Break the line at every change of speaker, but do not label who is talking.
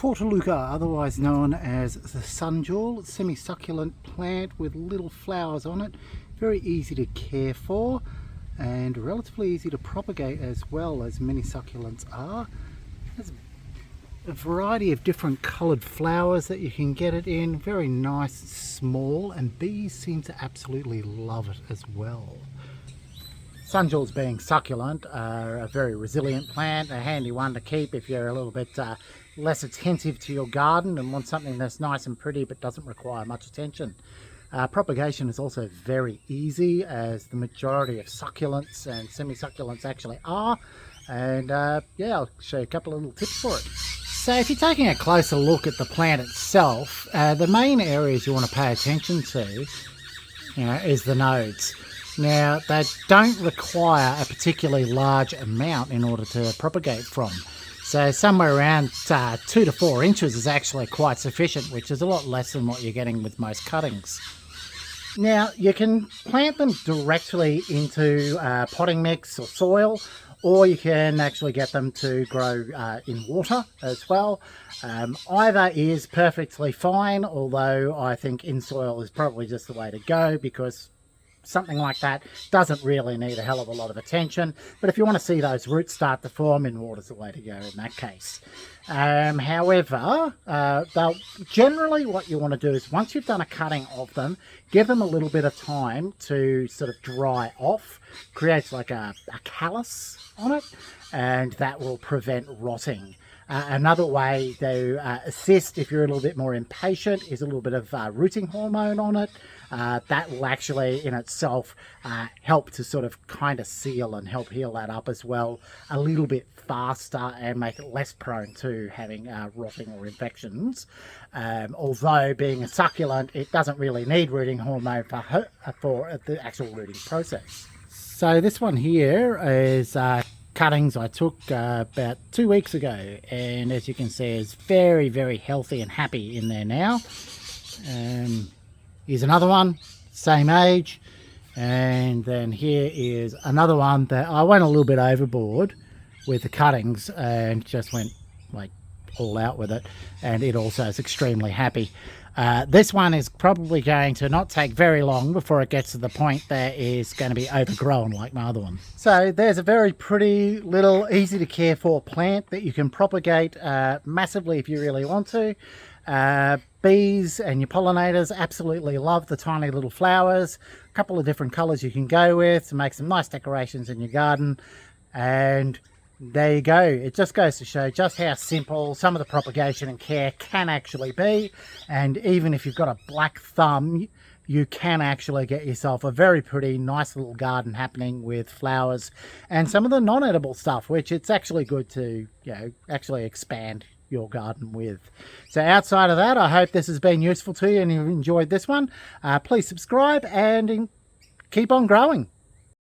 Portulaca, otherwise known as the Sunjewel, semi-succulent plant with little flowers on it. Very easy to care for and relatively easy to propagate as well as many succulents are. There's a variety of different coloured flowers that you can get it in. Very nice, small, and bees seem to absolutely love it as well. Sunjewels, being succulent, are a very resilient plant, a handy one to keep if you're a little bit less attentive to your garden and want something that's nice and pretty but doesn't require much attention. Propagation is also very easy, as the majority of succulents and semi-succulents actually are, and yeah, I'll show you a couple of little tips for it. So if you're taking a closer look at the plant itself, the main areas you want to pay attention to, is the nodes. Now, they don't require a particularly large amount in order to propagate from. So somewhere around 2 to 4 inches is actually quite sufficient, which is a lot less than what you're getting with most cuttings. Now, you can plant them directly into potting mix or soil, or you can actually get them to grow in water as well. Either is perfectly fine, although I think in soil is probably just the way to go, because something like that doesn't really need a hell of a lot of attention. But if you want to see those roots start to form, in water's the way to go in that case. However, generally what you want to do is, once you've done a cutting of them, give them a little bit of time to sort of dry off. Creates like a callus on it, and that will prevent rotting. Another way to assist, if you're a little bit more impatient, is a little bit of rooting hormone on it. That will actually in itself help to sort of kind of seal and help heal that up as well a little bit faster, and make it less prone to having rotting or infections. Although being a succulent, it doesn't really need rooting hormone for the actual rooting process. So this one here is cuttings I took about 2 weeks ago, and as you can see, it's very, very healthy and happy in there now. Here's another one, same age, and then here is another one that I went a little bit overboard with the cuttings and just went like all out with it, and it also is extremely happy. This one is probably going to not take very long before it gets to the point that it's going to be overgrown like my other one. So there's a very pretty little easy to care for plant that you can propagate massively if you really want to. Bees and your pollinators absolutely love the tiny little flowers. A couple of different colors you can go with to make some nice decorations in your garden, and there you go. It just goes to show just how simple some of the propagation and care can actually be. And even if you've got a black thumb, you can actually get yourself a very pretty, nice little garden happening with flowers and some of the non-edible stuff, which it's actually good to, actually expand your garden with. So outside of that, I hope this has been useful to you and you've enjoyed this one. Please subscribe and keep on growing.